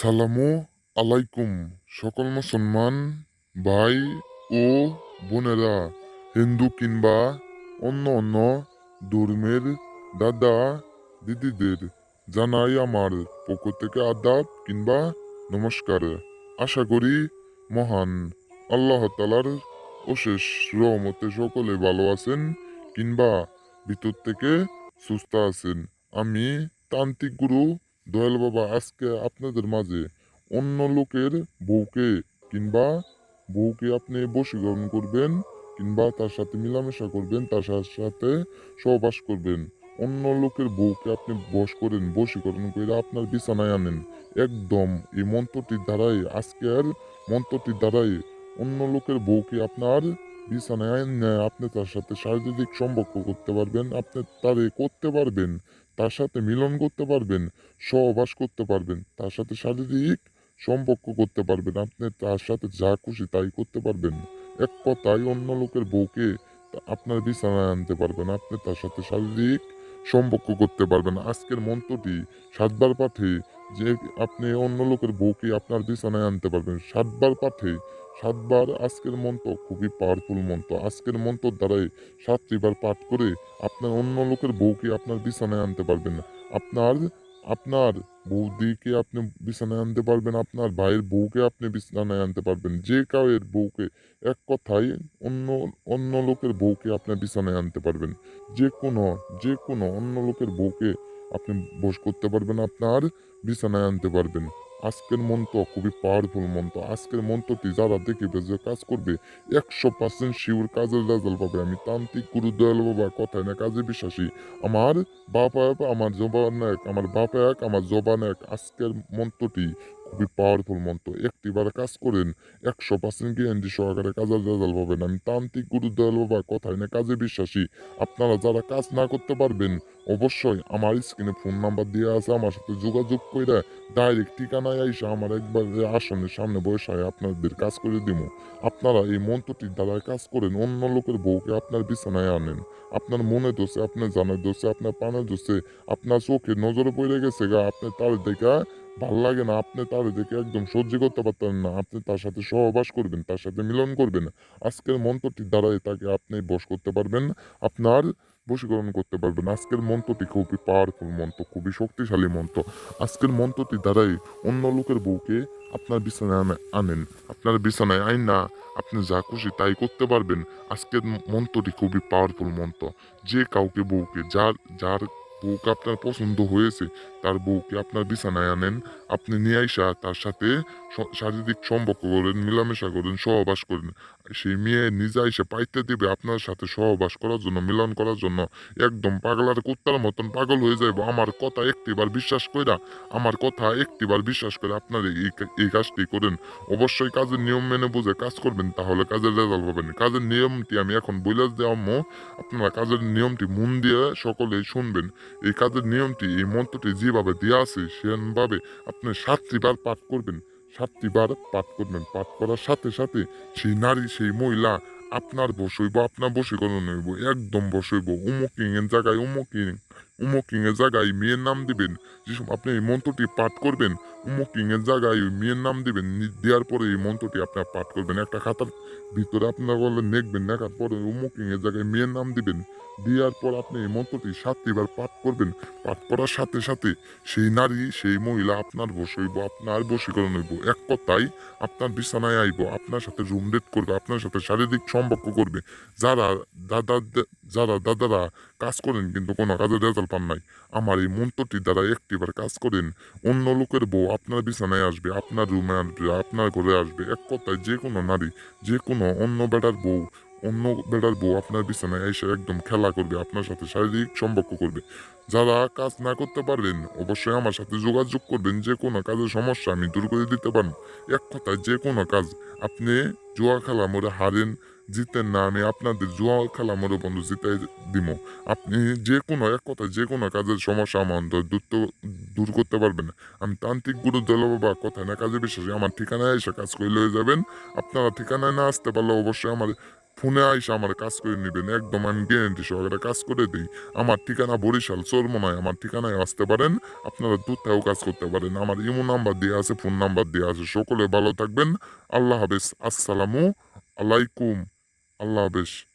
আসসালামু আলাইকুম সকল মুসলমান ভাই ও বোনেরা, হিন্দু কিংবা অন্য অন্য ধর্মের দাদা দিদিদের জানাই আমার পক্ষ থেকে আদাব কিংবা নমস্কার। আশা করি মহান আল্লাহ তালার অশেষ রহমতে সকলে ভালো আছেন কিংবা ভিতর থেকে সুস্থ আছেন। আমি তান্ত্রিক গুরু দয়াল বাবা আজকে আপনাদের মাঝে অন্য লোকের বউকে কিংবা বউকে আপনি বশীকরণ করবেন কিংবা তার সাথে মিলামেশা করবেন, তার সাথে সহবাস করবেন। অন্য লোকের বউকে আপনি বশ করেন, বশীকরণ করে আপনার বিছানায় আনেন। একদম এই মন্ত্রটির দ্বারাই, আজকের মন্ত্রটির দ্বারাই অন্য লোকের বউকে আপনার বিছানায় এনে আপনি তার সাথে শারীরিক সম্পর্ক করতে পারবেন, আপনি তারে করতে পারবেন, তার সাথে মিলন করতে পারবেন, সহবাস করতে পারবেন, তার সাথে শারীরিক সম্পর্ক করতে পারবেন, আপনি তার সাথে যা খুশি তাই করতে পারবেন। এক কথায় অন্য লোকের বউকে আপনার বিছানায় আনতে পারবেন, আপনি তার সাথে শারীরিক সম্পর্ক করতে পারবেন। আজকের মন্ত্রটি 7 বার পাঠে যে আপনি অন্য লোকের বউকে আপনার বিছানায় আনতে পারবেন। 7 বার পাঠে 7 বার আজকের মন্ত্র খুবই পাওয়ারফুল মন্ত্র। আজকের মন্ত্র দ্বারাই 7টি বার পাঠ করে আপনার অন্য লোকের বউকে আপনার বিছানায় আনতে পারবেন। আপনার আপনার বৌদিকে আপনি বিছানায় আনতে পারবেন, আপনার ভাইয়ের বউকে আপনি বিছানায় আনতে পারবেন, যে কাউয়ের বউকে, এক কথায় অন্য অন্য লোকের বউকে আপনি বিছানায় আনতে পারবেন। যে কোনো অন্য লোকের বউকে আপনি বশ করতে পারবেন, আপনার বিছানায় আনতে পারবেন। আজকের মন্ত্র খুবই পাওয়ারফুল মন্ত্র। আজকের মন্ত্রটি যারা দেখবে যে কাজ করবে 100% শিওর কাজের রেজাল্ট পাবে। আমি তান্ত্রিক গুরু দয়াল বাবা, কথায় না কাজে বিশ্বাসী। আমার বাপ এক, আমার জবান এক, আমার বাপ এক, আমার জবান এক। আজকের মন্ত্রটি খুবই পাওয়ারফুল মন্ত্র। একটিবার কাজ করেন, 100% গ্যারান্টি সহকারে কাজের রেজাল্ট পাবেন। আমি তান্ত্রিক গুরু দয়াল বাবা, কথায় না কাজে বিশ্বাসী। আপনারা যারা কাজ না করতে পারবেন, অবশ্যই আমার স্ক্রিনে ফোন নাম্বার দেওয়া আছে, আমার সাথে যোগাযোগ করে ডাইরেক্ট ঠিকানায় আইসা আমার একবার আসনের সামনে বসায় আপনাদের কাজ করে দিব। আপনারা এই মন্ত্রটির দ্বারা কাজ করেন, অন্য লোকের বউকে আপনার বিছানায় আনেন। আপনার মনে দোষে, আপনার জানার দোষে, আপনার প্রাণের দোষে, আপনার চোখে নজরে পড়ে গেছে গা, আপনি তার দেখা ভাল লাগে না, আপনি তার দেখে একদম সহ্য করতে পারতেন না, আপনি তার সাথে সহবাস করবেন, তার সাথে মিলন করবেন। আজকের মন্ত্রটির দ্বারাই তাকে আপনি বশ করতে পারবেন, আপনার বশীকরণ করতে পারবেন। আজকের মন্ত্রটি খুবই পাওয়ারফুল মন্ত্র, খুবই শক্তিশালী মন্ত্র। আজকের মন্ত্রটির দ্বারাই অন্য লোকের বউকে আপনার বিছানায় আনেন, আপনার বিছানায় আইন না আপনি যা খুশি তাই করতে পারবেন। আজকের মন্ত্রটি খুবই পাওয়ারফুল মন্ত্র। যে কাউকে বউকে, যার যার বউকে আপনার পছন্দ হয়েছে, তার বউকে আপনার বিছানায় আনেন, আপনি নিয়ে আইসা তার সাথে শারীরিক সম্পর্ক করেন, মিলামেশা করেন, সহবাস করেন। সেই মেয়ে নিজে এসে পাইতে দিবে আপনার সাথে সহবাস করার জন্য, মিলন করার জন্য। একদম পাগলার কুত্তার মতন পাগল হয়ে যাইব। আমার কথা একটিবার বিশ্বাস কইরা, আমার কথা একটিবার বিশ্বাস করে আপনার এই কাজটি করেন। অবশ্যই কাজের নিয়ম মেনে বুঝে কাজ করবেন, তাহলে কাজের রেজাল্ট পাবেন। কাজের নিয়মটি আমি এখন বইলে দেওয়ামো, আপনারা কাজের নিয়মটি মন দিয়ে সকলে শুনবেন। এই কাজের নিয়মটি, এই মন্ত্রটি যেভাবে দেওয়া আছে সেভাবে আপনি 7টি বার পাঠ করবেন। 7টি বার পাঠ করবেন। পাঠ করার সাথে সাথে সেই নারী, সেই মহিলা আপনার বশ হইব, আপনার বশীকরণ হইব, একদম বশ হইব। উমুকিং এর জায়গায় উমুকিং এর জায়গায় মেয়ের নাম দিবেন। যেসব আপনি এই মন্ত্রটি পাঠ করবেন, উমুকিং এর জায়গায় ওই মেয়ের নাম দিবেন, দেওয়ার পরে এই মন্ত্রটি আপনার পাঠ করবেন। একটা খাতার ভিতরে আপনার বলে নেকবেন, নেকার পরে উমুকিং এর জায়গায় মেয়ের নাম দিবেন। দেওয়ার পর আপনি এই মন্ত্রটি 7টি বার পাঠ করবেন। পাঠ করার সাথে সাথে সেই নারী, সেই মহিলা আপনার বশ হইব, আপনার বশীকরণ হইব। এক কথায় আপনার বিছানায় আইব, আপনার সাথে রুম ডেট করবে, আপনার সাথে শারীরিক সম্পর্ক করবে। যারা দাদা যারা দাদারা কাজ করেন কিন্তু কোনো কাজের রেজাল্ট পান নাই, আমার এই মন্ত্রটির দ্বারা একটিবার কাজ করেন, অন্য লোকের বউ আপনার বিছানায় আসবে, আপনার রুমে আসবে, আপনার ঘরে আসবে। এক কথায় যে কোনো নারী, যে কোনো অন্য বেটার বউ আপনার বিছানায় এসে একদম খেলা করবে, আপনার সাথে শারীরিক সম্পর্ক করবে। যারা কাজ না করতে পারবেন, অবশ্যই আমার সাথে যোগাযোগ করবেন। যে কোনো কাজের সমস্যা আমি দূর করে দিতে পারব। এক কথায় যে কোনো কাজ, আপনি জুয়া খেলা মোড়ে হারেন, জিতেন না, আমি আপনাদের জুয়া খেলা মোড়ে বন্ধু জিতাই দিব। আপনি যে কোনো, এক কথায় যে কোনো কাজের সমস্যা আমার দূর করতে পারবেন। আমি তান্ত্রিক গুরু দল বাবা, কথায় না কাজে বিশ্বাসী। আমার ঠিকানায় এসে কাজ করে লয়ে যাবেন। আপনারা ঠিকানায় না আসতে পারলে অবশ্যই আমার ফোনে আইসা আমার কাজ করে নেবেন, একদম আমি গ্যারেন্টি সহকারে কাজ করে দিই। আমার ঠিকানা বরিশাল চরমোনাই, আমার ঠিকানায় আসতে পারেন, আপনারা দূরত্বেও কাজ করতে পারেন। আমার ইমো নাম্বার দেওয়া আছে, ফোন নাম্বার দেওয়া আছে। সকলে ভালো থাকবেন। আল্লাহ হাফেজ। আসসালামু আলাইকুম। আল্লাহ হাফেজ।